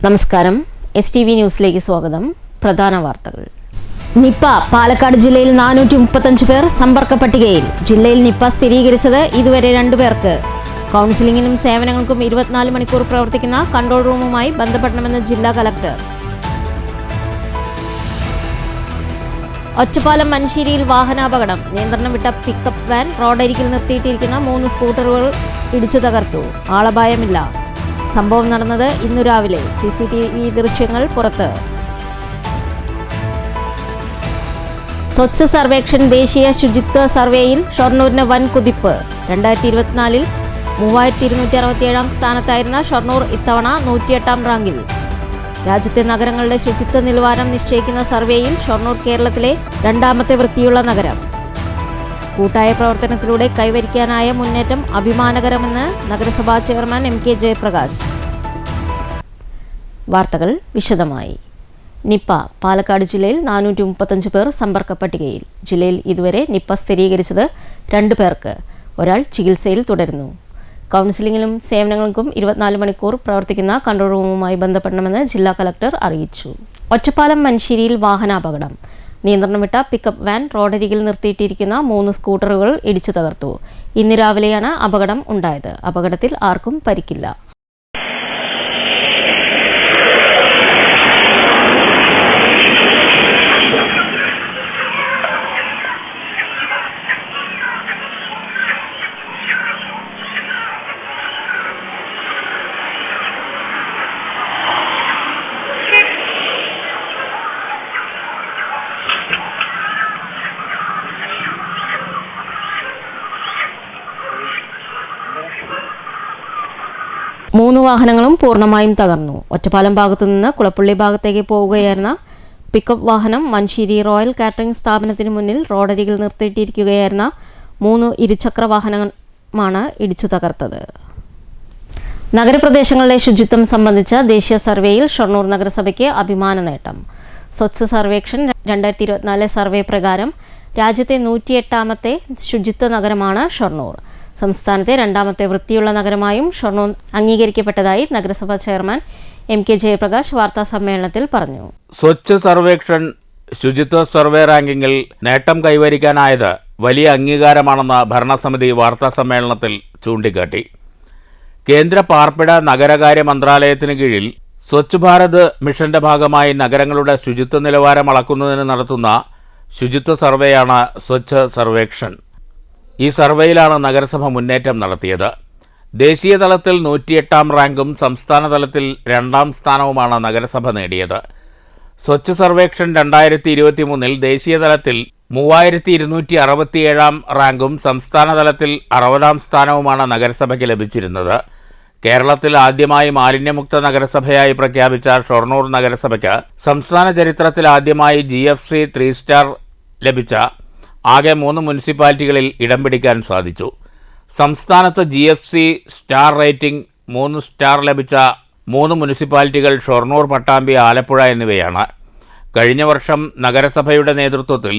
നമസ്കാരം. STV ന്യൂസിലേക്ക് സ്വാഗതം. പ്രധാന വാർത്തകൾ. നിപ്പ പാലക്കാട് ജില്ലയിൽ 435 പേർ സമ്പർക്ക പട്ടികയിൽ. ജില്ലയിൽ നിപ്പ സ്ഥിരീകരിച്ചത് ഇതുവരെ 2 പേർക്ക്. കൗൺസിലിംഗിനും സേവനങ്ങൾക്കും 24 മണിക്കൂർ പ്രവർത്തിക്കുന്ന കൺട്രോൾ റൂമുമായി ബന്ധപ്പെടണമെന്ന് ജില്ലാ കലക്ടർ. ഒറ്റപ്പാലം മൻശേരിയിൽ വാഹനാപകടം. നിയന്ത്രണം വിട്ട പിക്കപ്പ് വാൻ റോഡരികിൽ നിർത്തിയിട്ടിരിക്കുന്ന 3 സ്കൂട്ടറുകൾ ഇടിച്ചു തകർത്തു. ആളപായമില്ല. സംഭവം നടന്നത് ഇന്നു രാവിലെ. CCTV ദൃശ്യങ്ങൾ പുറത്ത്. സ്വച്ഛ് സർവേക്ഷൺ ദേശീയ ശുചിത്വ സർവേയിൽ ഷൊർണൂരിന് വൻ കുതിപ്പ്. 2024-ൽ 3267 സ്ഥാനത്തായിരുന്ന ഷൊർണൂർ ഇത്തവണ 108 റാങ്കിൽ. രാജ്യത്തെ നഗരങ്ങളുടെ ശുചിത്വ നിലവാരം നിശ്ചയിക്കുന്ന സർവേയിൽ ഷൊർണൂർ കേരളത്തിലെ 2ാമത്തെ വൃത്തിയുള്ള നഗരം. കൂട്ടായ പ്രവർത്തനത്തിലൂടെ കൈവരിക്കാനായ മുന്നേറ്റം അഭിമാനകരമെന്ന് നഗരസഭാ ചെയർമാൻ MK ജയപ്രകാശ്. വാർത്തകൾ വിശദമായി. നിപ്പ പാലക്കാട് ജില്ലയിൽ 435 പേർ സമ്പർക്ക പട്ടികയിൽ. ജില്ലയിൽ ഇതുവരെ നിപ്പ സ്ഥിരീകരിച്ചത് 2 പേർക്ക്. ഒരാൾ ചികിത്സയിൽ തുടരുന്നു. കൗൺസിലിംഗിലും സേവനങ്ങൾക്കും 24 മണിക്കൂർ പ്രവർത്തിക്കുന്ന കൺട്രോൾ റൂമുമായി ബന്ധപ്പെടണമെന്ന് ജില്ലാ കലക്ടർ അറിയിച്ചു. ഒറ്റപ്പാലം മൻശേരിയിൽ വാഹനാപകടം. നിയന്ത്രണം വിട്ട പിക്കപ്പ് വാൻ റോഡരികിൽ നിർത്തിയിട്ടിരിക്കുന്ന 3 സ്കൂട്ടറുകൾ ഇടിച്ചു തകർത്തു. ഇന്ന് രാവിലെയാണ് അപകടം ഉണ്ടായത്. അപകടത്തിൽ ആർക്കും പരിക്കില്ല. മൂന്ന് വാഹനങ്ങളും പൂർണ്ണമായും തകർന്നു. ഒറ്റപ്പാലം ഭാഗത്തുനിന്ന് കുളപ്പള്ളി ഭാഗത്തേക്ക് പോവുകയായിരുന്ന പിക്കപ്പ് വാഹനം മൻശേരി റോയൽ കാറ്ററിംഗ് സ്ഥാപനത്തിന് മുന്നിൽ റോഡരികിൽ നിർത്തിയിട്ടിരിക്കുകയായിരുന്ന 3 ഇരുചക്ര വാഹനമാണ് ഇടിച്ചു തകർത്തത്. നഗരപ്രദേശങ്ങളിലെ ശുചിത്വം സംബന്ധിച്ച ദേശീയ സർവേയിൽ ഷൊർണൂർ നഗരസഭയ്ക്ക് അഭിമാന നേട്ടം. സ്വച്ഛ് സർവേക്ഷൺ 2024 സർവേ പ്രകാരം രാജ്യത്തെ 108ാമത്തെ ശുചിത്വ നഗരമാണ് ഷൊർണൂർ. സംസ്ഥാനത്തെ 2ാമത്തെ വൃത്തിയുള്ള നഗരമായും ഷൊർണൂർ അംഗീകരിക്കപ്പെട്ടതായി നഗരസഭാ ചെയർമാൻ MK ജയപ്രകാശ് വാർത്താ സമ്മേളനത്തിൽ പറഞ്ഞു. സ്വച്ഛ് സർവേക്ഷൺ ശുചിത്വ സർവേ റാങ്കിങ്ങിൽ നേട്ടം കൈവരിക്കാനായത് വലിയ അംഗീകാരമാണെന്ന് ഭരണസമിതി വാർത്താ സമ്മേളനത്തിൽ ചൂണ്ടിക്കാട്ടി. കേന്ദ്ര പാർപ്പിട നഗരകാര്യ മന്ത്രാലയത്തിന് കീഴിൽ സ്വച്ഛ് ഭാരത് മിഷന്റെ ഭാഗമായി നഗരങ്ങളുടെ ശുചിത്വ നിലവാരം അളക്കുന്നതിന് നടത്തുന്ന ശുചിത്വ സർവേയാണ് സ്വച്ഛ് സർവേക്ഷൺ. ഈ സർവേയിലാണ് നഗരസഭ മുന്നേറ്റം നടത്തിയത്. ദേശീയ തലത്തിൽ 108 റാങ്കും സംസ്ഥാന തലത്തിൽ 2ാം സ്ഥാനവുമാണ് നഗരസഭ നേടിയത്. സ്വച്ഛ് സർവേക്ഷൺ 2023-ൽ ദേശീയ തലത്തിൽ 3267 റാങ്കും സംസ്ഥാന തലത്തിൽ 60ാം സ്ഥാനവുമാണ് നഗരസഭയ്ക്ക് ലഭിച്ചിരുന്നത്. കേരളത്തിൽ ആദ്യമായി മാലിന്യമുക്ത നഗരസഭയായി പ്രഖ്യാപിച്ച ഷൊർണൂർ നഗരസഭയ്ക്ക് സംസ്ഥാന ചരിത്രത്തിൽ ആദ്യമായി GFC 3 സ്റ്റാർ ലഭിച്ച ആകെ 3 മുനിസിപ്പാലിറ്റികളിൽ ഇടം പിടിക്കാൻ സാധിച്ചു. സംസ്ഥാനത്ത് GFC സ്റ്റാർ റേറ്റിംഗ് 3 സ്റ്റാർ ലഭിച്ച 3 മുനിസിപ്പാലിറ്റികൾ ഷൊർണൂർ, പട്ടാമ്പി, ആലപ്പുഴ എന്നിവയാണ്. കഴിഞ്ഞ വർഷം നഗരസഭയുടെ നേതൃത്വത്തിൽ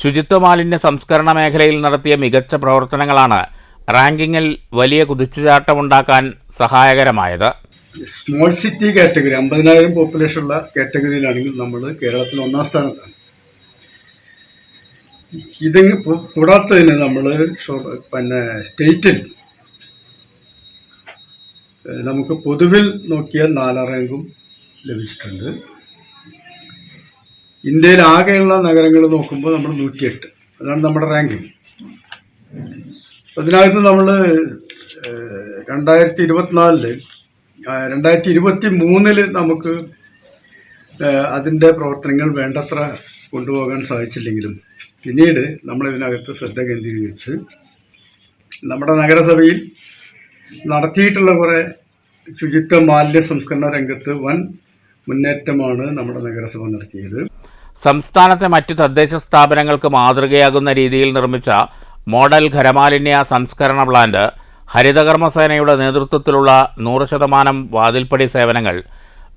ശുചിത്വ മാലിന്യ സംസ്കരണ മേഖലയിൽ നടത്തിയ മികച്ച പ്രവർത്തനങ്ങളാണ് റാങ്കിങ്ങിൽ വലിയ കുതിച്ചുചാട്ടമുണ്ടാക്കാൻ സഹായകരമായത്. സ്മോൾ സിറ്റി കാറ്റഗറി 50,000 പോപ്പുലേഷനുള്ള കാറ്റഗറിയിലാണെങ്കിൽ നമ്മൾ കേരളത്തിൽ 1ാം സ്ഥാനത്താണ്. ഇതിന് കൂടാത്തതിന് നമ്മൾ സ്റ്റേറ്റിൽ നമുക്ക് പൊതുവിൽ നോക്കിയാൽ 4ാം റാങ്കും ലഭിച്ചിട്ടുണ്ട്. ഇന്ത്യയിൽ ആകെയുള്ള നഗരങ്ങൾ നോക്കുമ്പോൾ നമ്മൾ 108, അതാണ് നമ്മുടെ റാങ്കിങ്. അതിനകത്ത് നമ്മൾ 2023-ൽ നമുക്ക് അതിൻ്റെ പ്രവർത്തനങ്ങൾ വേണ്ടത്ര കൊണ്ടുപോകാൻ സാധിച്ചില്ലെങ്കിലും പിന്നീട് നമ്മളിതിനകത്ത് ശ്രദ്ധ കേന്ദ്രീകരിച്ച് നമ്മുടെ നഗരസഭയിൽ നടത്തിയിട്ടുള്ള കുറേ ശുചിത്വ മാലിന്യ സംസ്കരണ രംഗത്ത് വൻ മുന്നേറ്റമാണ് നമ്മുടെ നഗരസഭ നടത്തിയത്. സംസ്ഥാനത്തെ മറ്റു തദ്ദേശ സ്ഥാപനങ്ങൾക്ക് മാതൃകയാകുന്ന രീതിയിൽ നിർമ്മിച്ച മോഡൽ ഖരമാലിന്യ സംസ്കരണ പ്ലാന്റ്, ഹരിതകർമ്മസേനയുടെ നേതൃത്വത്തിലുള്ള 100% വാതിൽപ്പടി സേവനങ്ങൾ,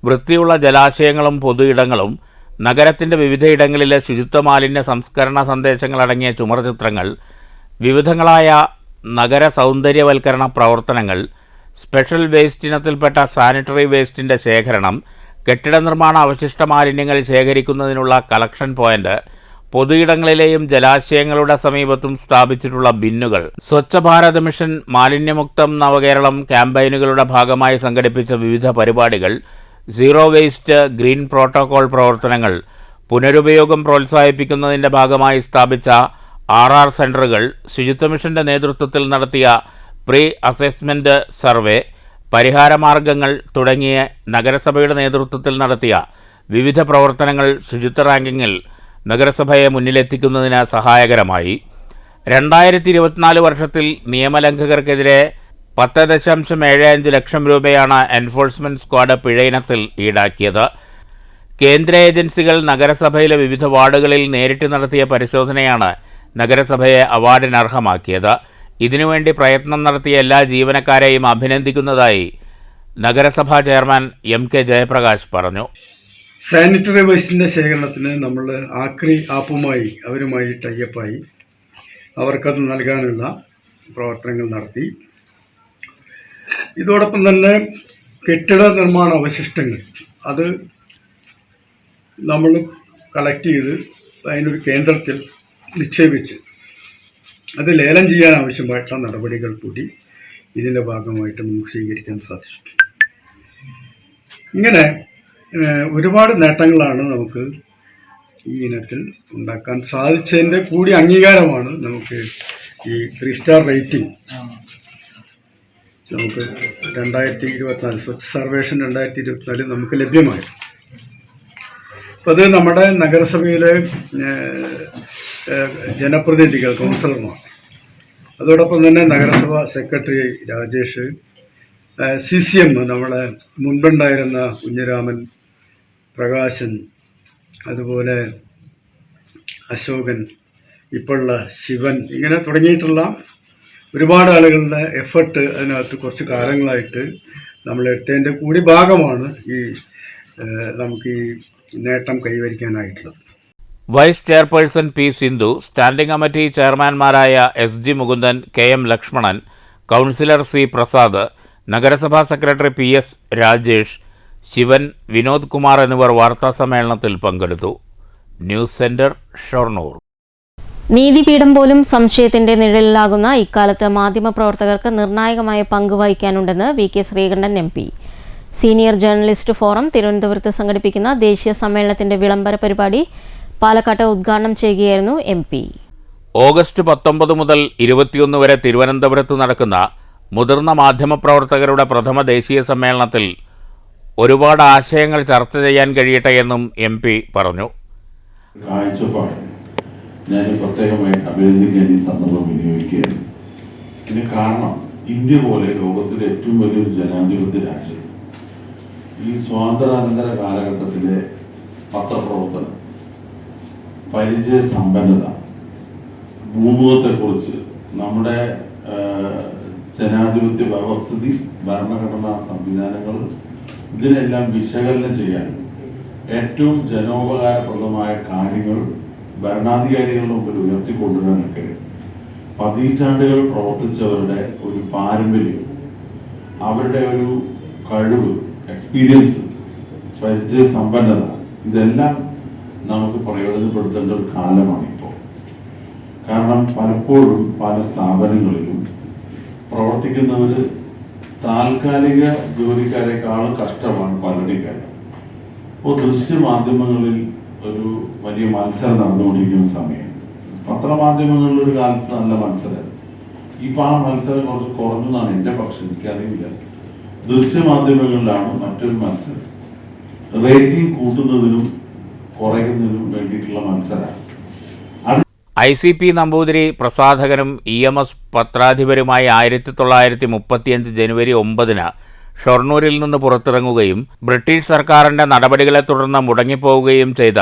വൃത്തിയുള്ള ജലാശയങ്ങളും പൊതു ഇടങ്ങളും, നഗരത്തിൻ്റെ വിവിധയിടങ്ങളിലെ ശുചിത്വ മാലിന്യ സംസ്കരണ സന്ദേശങ്ങളടങ്ങിയ ചുമർചിത്രങ്ങൾ, വിവിധങ്ങളായ നഗര സൗന്ദര്യവൽക്കരണ പ്രവർത്തനങ്ങൾ, സ്പെഷ്യൽ വേസ്റ്റ് ഇനത്തിൽപ്പെട്ട സാനിറ്ററി വേസ്റ്റിൻ്റെ ശേഖരണം, കെട്ടിട നിർമ്മാണ അവശിഷ്ട മാലിന്യങ്ങൾ ശേഖരിക്കുന്നതിനുള്ള കളക്ഷൻ പോയിന്റ്, പൊതുയിടങ്ങളിലെയും ജലാശയങ്ങളുടെ സമീപത്തും സ്ഥാപിച്ചിട്ടുള്ള ബിന്നുകൾ, സ്വച്ഛ ഭാരത് മിഷൻ, മാലിന്യമുക്തം നവകേരളം ക്യാമ്പയിനുകളുടെ ഭാഗമായി സംഘടിപ്പിച്ച വിവിധ പരിപാടികൾ, സീറോ വേസ്റ്റ് ഗ്രീൻ പ്രോട്ടോകോൾ പ്രവർത്തനങ്ങൾ, പുനരുപയോഗം പ്രോത്സാഹിപ്പിക്കുന്നതിൻ്റെ ഭാഗമായി സ്ഥാപിച്ച RR സെൻ്ററുകൾ, ശുചിത്വ മിഷന്റെ നേതൃത്വത്തിൽ നടത്തിയ പ്രീ അസസ്മെൻറ്റ് സർവേ, പരിഹാരമാർഗങ്ങൾ തുടങ്ങിയ നഗരസഭയുടെ നേതൃത്വത്തിൽ നടത്തിയ വിവിധ പ്രവർത്തനങ്ങൾ ശുചിത്വ റാങ്കിങ്ങിൽ നഗരസഭയെ മുന്നിലെത്തിക്കുന്നതിന് സഹായകരമായി. 2024 വർഷത്തിൽ നിയമലംഘകർക്കെതിരെ 10.75 ലക്ഷം രൂപയാണ് എൻഫോഴ്സ്മെൻറ്റ് സ്ക്വാഡ് പിഴയിനത്തിൽ ഈടാക്കിയത്. കേന്ദ്ര ഏജൻസികൾ നഗരസഭയിലെ വിവിധ വാർഡുകളിൽ നേരിട്ട് നടത്തിയ പരിശോധനയാണ് നഗരസഭയെ അവാർഡിനർഹമാക്കിയത്. ഇതിനുവേണ്ടി പ്രയത്നം നടത്തിയ എല്ലാ ജീവനക്കാരെയും അഭിനന്ദിക്കുന്നതായി നഗരസഭാ ചെയർമാൻ MK ജയപ്രകാശ് പറഞ്ഞു. സാനിറ്ററി വേസ്റ്റിൻ്റെ ശേഖരണത്തിന് നമ്മൾ ആക്രി ആപ്പുമായി അവരുമായി ടൈപ്പായി അവർക്കത് നൽകാനുള്ള പ്രവർത്തനങ്ങൾ നടത്തി. ഇതോടൊപ്പം തന്നെ കെട്ടിട നിർമ്മാണ അവശിഷ്ടങ്ങൾ അത് നമ്മൾ കളക്ട് ചെയ്ത് അതിനൊരു കേന്ദ്രത്തിൽ നിക്ഷേപിച്ച് അത് ലേലം ചെയ്യാൻ ആവശ്യമായിട്ടുള്ള നടപടികൾ കൂടി ഇതിൻ്റെ ഭാഗമായിട്ട് നമുക്ക് സ്വീകരിക്കാൻ സാധിച്ചു. ഇങ്ങനെ ഒരുപാട് നേട്ടങ്ങളാണ് നമുക്ക് ഈ ഇനത്തിൽ ഉണ്ടാക്കാൻ സാധിച്ചതിൻ്റെ കൂടി അംഗീകാരമാണ് നമുക്ക് ഈ 3 സ്റ്റാർ റേറ്റിംഗ് നമുക്ക് 2024 സ്വച്ഛ് സർവേഷൻ 2024 നമുക്ക് ലഭ്യമായി. അപ്പോൾ അത് നമ്മുടെ നഗരസഭയിലെ ജനപ്രതിനിധികൾ, കൗൺസിലർമാർ, അതോടൊപ്പം തന്നെ നഗരസഭ സെക്രട്ടറി രാജേഷ്, CCM നമ്മളെ മുൻപുണ്ടായിരുന്ന കുഞ്ഞിരാമൻ, പ്രകാശൻ, അതുപോലെ അശോകൻ, ഇപ്പോഴുള്ള ശിവൻ, ഇങ്ങനെ തുടങ്ങിയിട്ടുള്ള ഒരുപാട് ആളുകളുടെ എഫർട്ട് അതിനകത്ത് കുറച്ച് കാലങ്ങളായിട്ട് നമ്മളെടുത്തതിൻ്റെ കൂടി ഭാഗമാണ് ഈ നമുക്ക് ഈ നേട്ടം കൈവരിക്കാനായിട്ടുള്ളത്. Vice chairperson P. Sindhu, standing committee ചെയർമാൻമാരായ SG Mukundan, KM Lakshmanan, councillor C. Prasad, നഗരസഭാ സെക്രട്ടറി PS രാജേഷ്, ശിവൻ, വിനോദ് കുമാർ എന്നിവർ വാർത്താസമ്മേളനത്തിൽ പങ്കെടുത്തു. News centre, Shoranur. നീതിപീഠം പോലും സംശയത്തിന്റെ നിഴലിലാകുന്ന ഇക്കാലത്ത് മാധ്യമപ്രവർത്തകർക്ക് നിർണായകമായ പങ്ക് വഹിക്കാനുണ്ടെന്ന് VK Sreekandan MP. Senior journalist forum തിരുവനന്തപുരത്ത് സംഘടിപ്പിക്കുന്ന ദേശീയ സമ്മേളനത്തിന്റെ വിളംബര പരിപാടി പാലക്കാട്ട് ഉദ്ഘാടനം ചെയ്യുകയായിരുന്നു MP. ഓഗസ്റ്റ് 19 മുതൽ 21 വരെ തിരുവനന്തപുരത്ത് നടക്കുന്ന മുതിർന്ന മാധ്യമപ്രവർത്തകരുടെ പ്രഥമ ദേശീയ സമ്മേളനത്തിൽ ഒരുപാട് ആശയങ്ങൾ ചർച്ച ചെയ്യാൻ കഴിയട്ടെ എന്നും MP പറഞ്ഞു. ഞാൻ പ്രത്യേകമായി അഭിനന്ദിക്കാൻ ഈ സന്ദർഭം വിനിയോഗിക്കുകയാണ്. ഇതിന് കാരണം ഇന്ത്യ പോലെ ലോകത്തിലെ ഏറ്റവും വലിയൊരു ജനാധിപത്യ രാജ്യം ഈ സ്വാതന്ത്ര്യാനന്തര കാലഘട്ടത്തിലെ പത്രപ്രവർത്തനം, പരിചയ സമ്പന്നത, ഭൂമുഖത്തെക്കുറിച്ച്, നമ്മുടെ ജനാധിപത്യ വ്യവസ്ഥിതി, ഭരണഘടനാ സംവിധാനങ്ങൾ, ഇതിനെല്ലാം വിശകലനം ചെയ്യാൻ ഏറ്റവും ജനോപകാരപ്രദമായ കാര്യങ്ങൾ ഭരണാധികാരികളുടെ മുമ്പിൽ ഉയർത്തിക്കൊണ്ടുവരാനൊക്കെ പതിറ്റാണ്ടുകൾ പ്രവർത്തിച്ചവരുടെ ഒരു പാരമ്പര്യം, അവരുടെ ഒരു കഴിവ്, എക്സ്പീരിയൻസ്, പരിചയ സമ്പന്നത, ഇതെല്ലാം നമുക്ക് പ്രയോജനപ്പെടുത്തേണ്ട ഒരു കാലമാണിപ്പോൾ. കാരണം പലപ്പോഴും പല സ്ഥാപനങ്ങളിലും പ്രവർത്തിക്കുന്നവർ താൽക്കാലിക ജോലിക്കാരെക്കാളും കഷ്ടമാണ് പലരുടെയും കാര്യം. ഇപ്പോൾ ദൃശ്യമാധ്യമങ്ങളിൽ ഒരു വലിയ മത്സരം നടന്നുകൊണ്ടിരിക്കുന്ന സമയം, പത്രമാധ്യമങ്ങളിൽ ഒരു കാലത്ത് നല്ല മത്സരം, ഇപ്പം ആ മത്സരം കുറച്ച് കുറഞ്ഞെന്നാണ് എൻ്റെ പക്ഷം, എനിക്കറിയില്ല. ദൃശ്യമാധ്യമങ്ങളിലാണ് മറ്റൊരു മത്സരം, റേറ്റിംഗ് കൂട്ടുന്നതിനും കുറയ്ക്കുന്നതിനും വേണ്ടിയിട്ടുള്ള മത്സരമാണ്. ICP നമ്പൂതിരി പ്രസാധകനും EMS പത്രാധിപരുമായി 1935 ജനുവരി 9 ഷൊർണൂരിൽ നിന്ന് പുറത്തിറങ്ങുകയും ബ്രിട്ടീഷ് സർക്കാരിൻ്റെ നടപടികളെ തുടർന്ന് മുടങ്ങിപ്പോവുകയും ചെയ്ത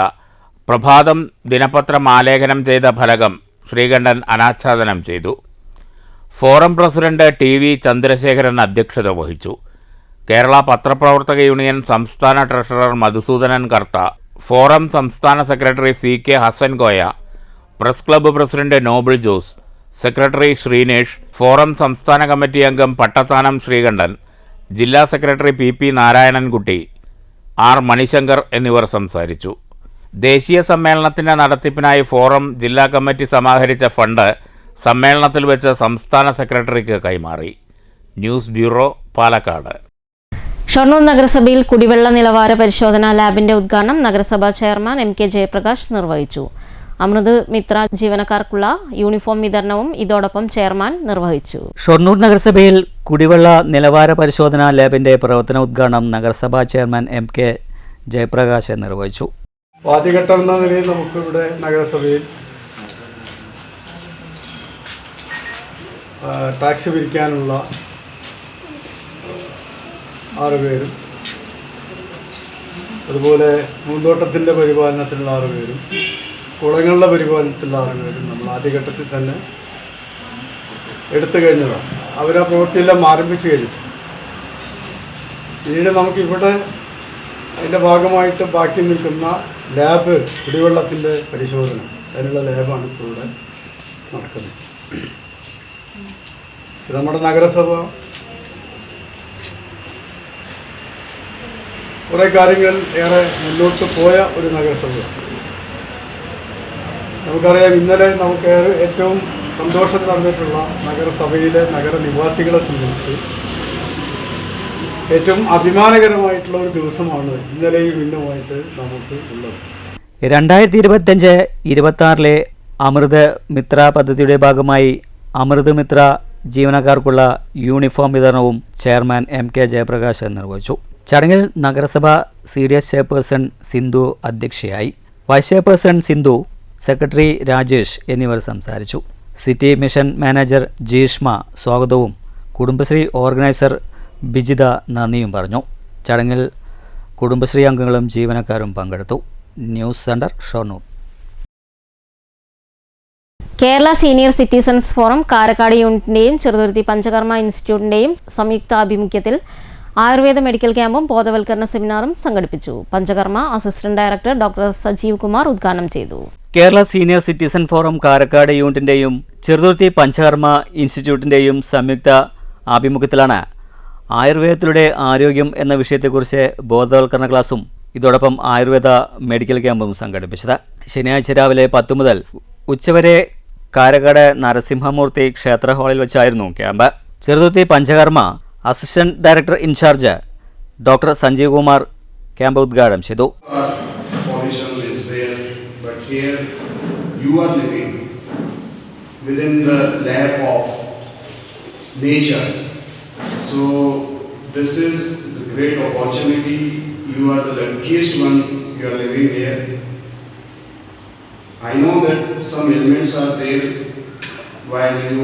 പ്രഭാതം ദിനപത്രം ആലേഖനം ചെയ്ത ഫലകം ശ്രീകണ്ഠൻ അനാച്ഛാദനം ചെയ്തു. ഫോറം പ്രസിഡന്റ് TV ചന്ദ്രശേഖരൻ അധ്യക്ഷത വഹിച്ചു. കേരള പത്രപ്രവർത്തക യൂണിയൻ സംസ്ഥാന ട്രഷറർ മധുസൂദനൻ കർത്ത, ഫോറം സംസ്ഥാന secretary CK Hasan Koya, press club president Noble Jose, secretary Sreenesh, forum സംസ്ഥാന കമ്മിറ്റി അംഗം പട്ടത്താനം ശ്രീകണ്ഠൻ, ജില്ലാ secretary PP Narayanankutty, R Manishankar എന്നിവർ സംസാരിച്ചു. ദേശീയ സമ്മേളനത്തിൻ്റെ നടത്തിപ്പിനായി ഫോറം ജില്ലാ കമ്മിറ്റി സമാഹരിച്ച ഫണ്ട് സമ്മേളനത്തിൽ വെച്ച് സംസ്ഥാന സെക്രട്ടറിക്ക് കൈമാറി. News bureau, Palakkad. ഷൊർണൂർ നഗരസഭയിൽ കുടിവെള്ള നിലവാര പരിശോധനാ ലാബിന്റെ ഉദ്ഘാടനം നഗരസഭാ ചെയർമാൻ MK ജയപ്രകാശ് നിർവഹിച്ചു. അമൃത് മിത്ര ജീവനക്കാർക്കുള്ള യൂണിഫോം വിതരണവും ഇതോടൊപ്പം ചെയർമാൻ നിർവഹിച്ചു. ഷൊർണൂർ നഗരസഭയിൽ കുടിവെള്ള നിലവാര പരിശോധനാ ലാബിന്റെ പ്രവർത്തന ഉദ്ഘാടനം നഗരസഭാ ചെയർമാൻ MK ജയപ്രകാശ് നിർവഹിച്ചു. ആദ്യഘട്ടം എന്ന നിലയിൽ നമുക്ക് ഇവിടെ നഗരസഭയിൽ ടാക്സ് പിരിക്കാനുള്ള 6 പേരും, അതുപോലെ പൂന്തോട്ടത്തിൻ്റെ പരിപാലനത്തിനുള്ള 6 പേരും, കുളങ്ങളുടെ പരിപാലനത്തിലുള്ള 6 പേരും നമ്മൾ ആദ്യഘട്ടത്തിൽ തന്നെ എടുത്തു കഴിഞ്ഞതാണ്. അവർ ആ പ്രവൃത്തിയെല്ലാം ആരംഭിച്ചു കഴിഞ്ഞു. പിന്നീട് നമുക്കിവിടെ അതിൻ്റെ ഭാഗമായിട്ട് ബാക്കി നിൽക്കുന്ന ലാബ്, കുടിവെള്ളത്തിൻ്റെ പരിശോധന, അതിനുള്ള ലാബാണ് ഇപ്പോൾ ഇവിടെ നടക്കുന്നത്. നമ്മുടെ നഗരസഭ കുറേ കാര്യങ്ങൾ ഏറെ മുന്നോട്ട് പോയ ഒരു നഗരസഭയാണ്. നമുക്കറിയാം, ഇന്നലെ നമുക്ക് ഏറ്റവും സന്തോഷം നടന്നിട്ടുള്ള നഗരസഭയിലെ നഗരനിവാസികളെ സംബന്ധിച്ച് ഏറ്റവും അഭിമാനകരമായിട്ടുള്ള ഒരു ദിവസമാണ് ഇന്നലെയും ഇന്നുമായിട്ട് നമുക്ക് ഉള്ളത്. 2025-26 അമൃത് മിത്ര പദ്ധതിയുടെ ഭാഗമായി അമൃത് മിത്ര ജീവനക്കാർക്കുള്ള യൂണിഫോം വിതരണവും ചെയർമാൻ MK ജയപ്രകാശ് നിർവഹിച്ചു. ചടങ്ങിൽ നഗരസഭ CDS ചെയർപേഴ്സൺ സിന്ധു അധ്യക്ഷയായി. Vice chairperson Sindhu, secretary Rajesh എന്നിവർ സംസാരിച്ചു. സിറ്റി മിഷൻ മാനേജർ ജീഷ്മ സ്വാഗതവും കുടുംബശ്രീ ഓർഗനൈസർ ബിജിത നന്ദിയും പറഞ്ഞു. ചടങ്ങിൽ കുടുംബശ്രീ അംഗങ്ങളും ജീവനക്കാരും പങ്കെടുത്തു. News centre, Shoranur. Kerala senior citizens forum Karakkad യൂണിറ്റിന്റെയും ചെറുതുരുത്തി പഞ്ചകർമ്മ ഇൻസ്റ്റിറ്റ്യൂട്ടിന്റെയും സംയുക്താഭിമുഖ്യത്തിൽ ആയുർവേദ മെഡിക്കൽ ക്യാമ്പും ബോധവൽക്കരണ സെമിനാറും സംഘടിപ്പിച്ചു. Panchakarma assistant director doctor Sajeev Kumar ഉദ്ഘാടനം ചെയ്തു. Kerala senior citizen forum Karakkad യൂണിറ്റിന്റെയും ചെറുതുരുത്തി പഞ്ചകർമ്മ ഇൻസ്റ്റിറ്റ്യൂട്ടിന്റെയും സംയുക്ത ആഭിമുഖ്യത്തിലാണ് ആയുർവേദത്തിലൂടെ ആരോഗ്യം എന്ന വിഷയത്തെക്കുറിച്ച് ബോധവൽക്കരണ ക്ലാസും ഇതോടൊപ്പം ആയുർവേദ മെഡിക്കൽ ക്യാമ്പും സംഘടിപ്പിച്ചത്. ശനിയാഴ്ച രാവിലെ 10 മുതൽ ഉച്ചവരെ കാരക്കാട് നരസിംഹമൂർത്തി ക്ഷേത്ര ഹാളിൽ വെച്ചായിരുന്നു camp. Cheruthuruthy Panchakarma assistant director incharge doctor Sanjeev Kumar camp ഉദ്ഘാടനം ചെയ്തു. So this is the great opportunity. You are the luckiest one. You are living here. I know that some elements are there while you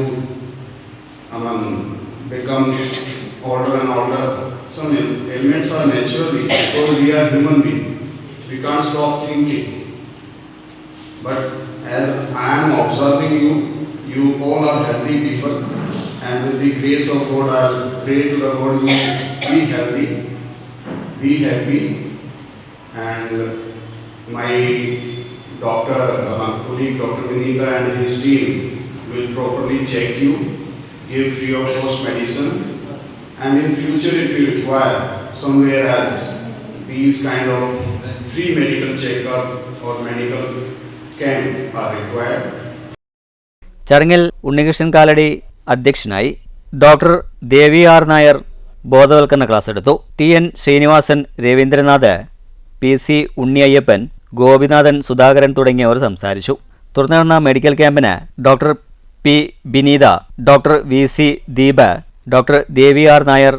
become older and older. Some elements are naturally, because we are human beings. We can't stop thinking. But as I am observing you, you all are healthy people. And with the grace of God, I will pray to the God, you be healthy, be happy, and my doctor, my colleague Dr. Vinita and his team will properly check you, give free of cost medicine, and in future if you require somewhere else these kind of free medical checkup or medical camp are required. ചടങ്ങിൽ ഉണ്ണികൃഷ്ണൻ കാലടി അധ്യക്ഷനായി. Doctor Devi R Nair ബോധവൽക്കരണ class എടുത്തു. TN Sreenivasan, Ravindranath, PC ഉണ്ണിയയ്യപ്പൻ, Gopinathan, Sudhakaran തുടങ്ങിയവർ സംസാരിച്ചു. തുടർന്ന് നടന്ന medical ക്യാമ്പിന് doctor P Bineetha, doctor VC Deepa, doctor Devi R Nair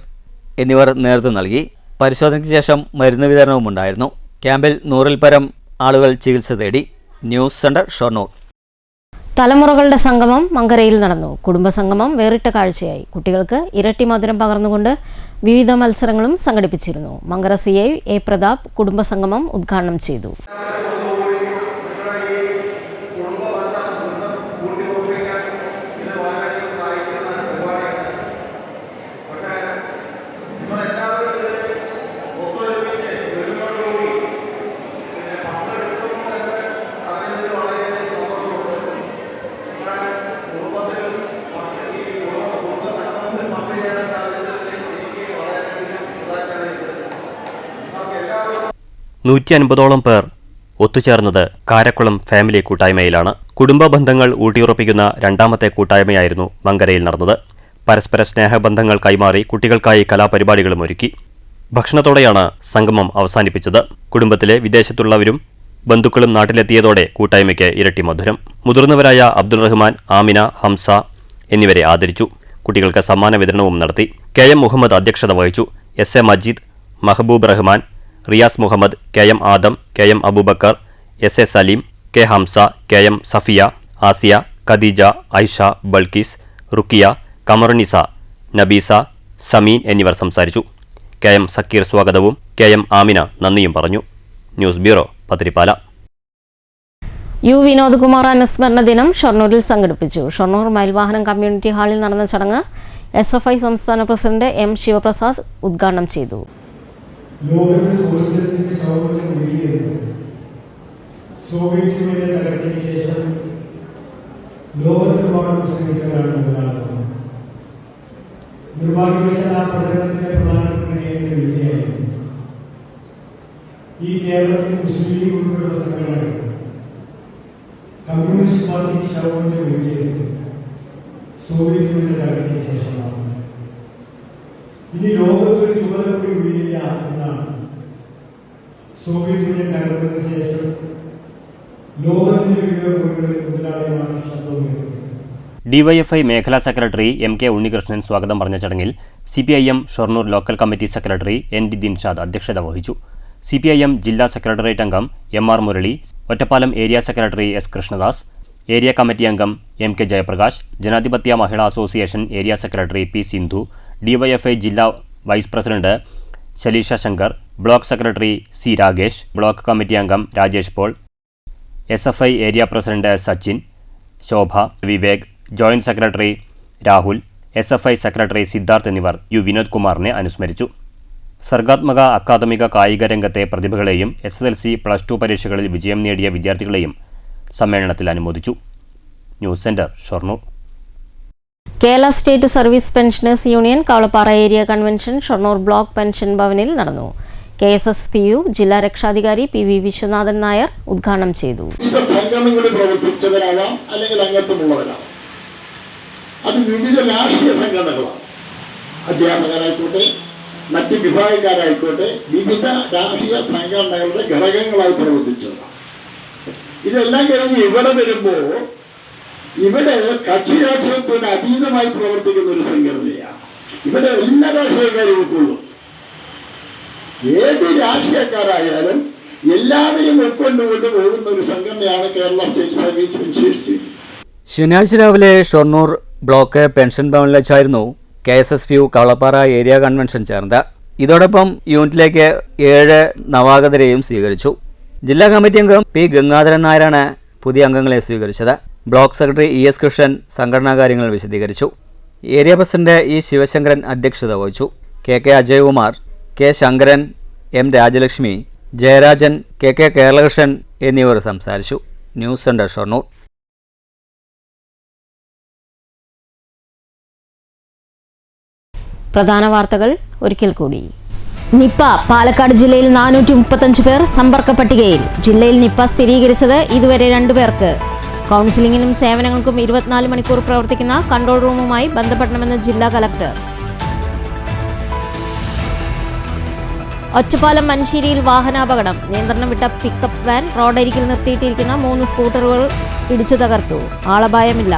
എന്നിവർ നേതൃത്വം നൽകി. പരിശോധനയ്ക്ക് ശേഷം മരുന്ന് വിതരണവും ഉണ്ടായിരുന്നു. ക്യാമ്പിൽ 100-ൽ പരം ആളുകൾ ചികിത്സ തേടി. News centre, Shoranur. തലമുറകളുടെ സംഗമം മങ്കരയിൽ നടന്നു. കുടുംബസംഗമം വേറിട്ട കാഴ്ചയായി. കുട്ടികൾക്ക് ഇരട്ടി മധുരം പകർന്നുകൊണ്ട് വിവിധ മത്സരങ്ങളും സംഘടിപ്പിച്ചിരുന്നു. മങ്കര CI A പ്രതാപ് കുടുംബസംഗമം ഉദ്ഘാടനം ചെയ്തു. എല്ലാവരും 150ഓളം പേർ ഒത്തുചേർന്നത് കാരക്കുളം ഫാമിലി കൂട്ടായ്മയിലാണ്. കുടുംബ ബന്ധങ്ങൾ ഊട്ടിയുറപ്പിക്കുന്ന രണ്ടാമത്തെ കൂട്ടായ്മയായിരുന്നു വങ്കരയിൽ നടന്നത്. പരസ്പര സ്നേഹബന്ധങ്ങൾ കൈമാറി കുട്ടികൾക്കായി കലാപരിപാടികളും ഒരുക്കി. ഭക്ഷണത്തോടെയാണ് സംഗമം അവസാനിപ്പിച്ചത്. കുടുംബത്തിലെ വിദേശത്തുള്ളവരും ബന്ധുക്കളും നാട്ടിലെത്തിയതോടെ കൂട്ടായ്മയ്ക്ക് ഇരട്ടി മധുരം. മുതിർന്നവരായ അബ്ദുൾ റഹ്മാൻ, ആമിന, ഹംസ എന്നിവരെ ആദരിച്ചു. കുട്ടികൾക്ക് സമ്മാന വിതരണവും നടത്തി. KM മുഹമ്മദ് അധ്യക്ഷത വഹിച്ചു. SA Majeed, Mahbub Rahman, Riyas Muhammad, KM Adam, KM Abubakar, SA Saleem, K Hamza, KM Safiya, Asiya, Khadija, Aisha, Balkees, ruqyah, Kamarunisa, Nabeesa, Sameen എന്നിവർ സംസാരിച്ചു. KM സക്കീർ സ്വാഗതവും KM ആമിന നന്ദിയും പറഞ്ഞു. News bureau, Pathirippala. U Vinodkumar അനുസ്മരണ ദിനം ഷൊർണൂരിൽ സംഘടിപ്പിച്ചു. ഷൊർണൂർ മയിൽവാഹനം കമ്മ്യൂണിറ്റി ഹാളിൽ നടന്ന ചടങ്ങ് SFI സംസ്ഥാന പ്രസിഡന്റ് M ശിവപ്രസാദ് ഉദ്ഘാടനം ചെയ്തു. ഈ കേരളത്തിൽ മുസ്ലിം ലീഗ് ഉൾപ്പെടെയുള്ള സംഘടനകൾ കമ്മ്യൂണിസ്റ്റ് പാർട്ടി ശവമിച്ച വേണ്ടിയത് സോവിയറ്റ് യൂണിയൻ തകർച്ചയ്ക്ക് ശേഷമാണ്. ഇനി ലോകത്തൊരു ചുമതല കൂടി വീഴില്ല എന്നാണ്. സോവിയറ്റ് യൂണിയൻ തകർന്നതിന് ശേഷം ലോകത്തിന്റെ വിവിധ കോണുകളിൽ മുതലാളിമാർ ശബ്ദമുയർത്തി. DYFI മേഖലാ സെക്രട്ടറി MK ഉണ്ണികൃഷ്ണൻ സ്വാഗതം പറഞ്ഞ ചടങ്ങിൽ CPIM Shoranur local committee secretary ND Dinshad അധ്യക്ഷത വഹിച്ചു. CPIM ജില്ലാ സെക്രട്ടേറിയറ്റ് അംഗം MR Murali, Ottapalam area secretary S Krishnadas, area committee അംഗം MK Jayaprakash, Janadhipathya Mahila association area secretary P Sindhu, DYFI ജില്ലാ vice president Shalisha Shankar, block secretary C Ragesh, block committee അംഗം Rajesh Paul, SFI area president Sachin, Shobha, Vivek, joint secretary Rahul, SFI secretary Siddharth എന്നിവർ U Vinod കുമാറിനെ അനുസ്മരിച്ചു. സർഗാത്മക അക്കാദമിക കായിക രംഗത്തെ പ്രതിഭകളെയും SSLC, +2 പരീക്ഷകളിൽ വിജയം നേടിയ വിദ്യാർത്ഥികളെയും സമ്മേളനത്തിൽ അനുമോദിച്ചു. News centre, Shoranur. Kerala state service pensioners union Kavalappara area convention Shoranur block pension ഭവനിൽ നടന്നു. KSSPU ജില്ലാ രക്ഷാധികാരി PV വിശ്വനാഥൻ നായർ ഉദ്ഘാടനം ചെയ്തു. സംഘടനകളിൽ പ്രവർത്തിച്ചവരാവാം, അല്ലെങ്കിൽ അംഗത്വമുള്ളവരാവാം. അത് വിവിധ രാഷ്ട്രീയ സംഘടനകളാണ്. അധ്യാപകരായിക്കോട്ടെ, മറ്റ് വിഭാഗക്കാരായിക്കോട്ടെ, വിവിധ രാഷ്ട്രീയ സംഘടനകളുടെ ഘടകങ്ങളായി പ്രവർത്തിച്ചവരാണ്. ഇതെല്ലാം കഴിഞ്ഞ് ഇവിടെ വരുമ്പോൾ ഇവിടെ കക്ഷി രാഷ്ട്രീയത്തിന് അതീതമായി പ്രവർത്തിക്കുന്ന ഒരു സംഘടനയാണ്. ഇവിടെ എല്ലാ രാഷ്ട്രീയക്കാരും ഉൾക്കൊള്ളും. ഏത് രാഷ്ട്രീയക്കാരായാലും എല്ലാവരും ഉൾക്കൊണ്ടുകൊണ്ട് പോകുന്ന ഒരു സംഘടനയാണ് Kerala state service pensioners union. ശനിയാഴ്ച രാവിലെ ഷൊർണൂർ ബ്ലോക്ക് പെൻഷൻ ഭവനിൽ വെച്ചായിരുന്നു KSSPU കവളപ്പാറ ഏരിയ കൺവെൻഷൻ ചേർന്നത്. ഇതോടൊപ്പം യൂണിറ്റിലേക്ക് 7 നവാഗതരെയും സ്വീകരിച്ചു. ജില്ലാ കമ്മിറ്റി അംഗം P ഗംഗാധരൻ നായരാണ് പുതിയ അംഗങ്ങളെ സ്വീകരിച്ചത്. ബ്ലോക്ക് സെക്രട്ടറി ES കൃഷ്ണൻ സംഘടനാ കാര്യങ്ങൾ വിശദീകരിച്ചു. ഏരിയ പ്രസിഡന്റ് E ശിവശങ്കരൻ അധ്യക്ഷത വഹിച്ചു. KK Ajayakumar, K Sankaran, M Rajalakshmi, Jayarajan, KK കേരളകൃഷ്ണൻ എന്നിവർ സംസാരിച്ചു. News centre, Shoranur. പ്രധാന വാർത്തകൾ ഒരിക്കൽ കൂടി. നിപ്പ പാലക്കാട് ജില്ലയിൽ 435 പേർ സമ്പർക്ക പട്ടികയിൽ. ജില്ലയിൽ നിപ്പ സ്ഥിരീകരിച്ചത് ഇതുവരെ 2 പേർക്ക്. കൗൺസിലിംഗിനും സേവനങ്ങൾക്കും 24 മണിക്കൂർ പ്രവർത്തിക്കുന്ന കൺട്രോൾ റൂമുമായി ബന്ധപ്പെടണമെന്ന് ജില്ലാ കലക്ടർ. ഒറ്റപ്പാലം മൻശേരിയിൽ വാഹനാപകടം. നിയന്ത്രണം വിട്ട പിക്കപ്പ് വാൻ റോഡരികിൽ നിർത്തിയിട്ടിരിക്കുന്ന 3 സ്കൂട്ടറുകൾ ഇടിച്ചു തകർത്തു. ആളപായമില്ല.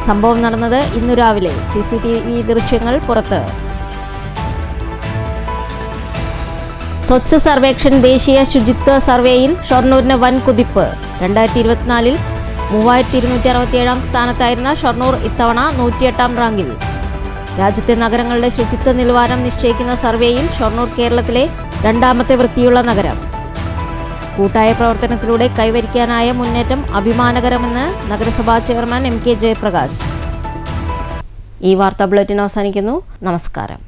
സംഭവം നടന്നത് ഇന്നു രാവിലെ. CCTV ദൃശ്യങ്ങൾ പുറത്ത്. സ്വച്ഛ് സർവേക്ഷൺ ദേശീയ ശുചിത്വ സർവേയിൽ ഷൊർണൂരിന് വൻ കുതിപ്പ്. 2024-ൽ 3267 സ്ഥാനത്തായിരുന്ന ഷൊർണൂർ ഇത്തവണ 108 റാങ്കിൽ. രാജ്യത്തെ നഗരങ്ങളുടെ ശുചിത്വ നിലവാരം നിശ്ചയിക്കുന്ന സർവേയിൽ ഷൊർണൂർ കേരളത്തിലെ 2ാമത്തെ വൃത്തിയുള്ള നഗരം. കൂട്ടായ പ്രവർത്തനത്തിലൂടെ കൈവരിക്കാനായ മുന്നേറ്റം അഭിമാനകരമെന്ന് നഗരസഭാ ചെയർമാൻ MK ജയപ്രകാശ്. ഈ വാർത്താ ബുള്ളറ്റിൻ അവസാനിക്കുന്നു. നമസ്കാരം.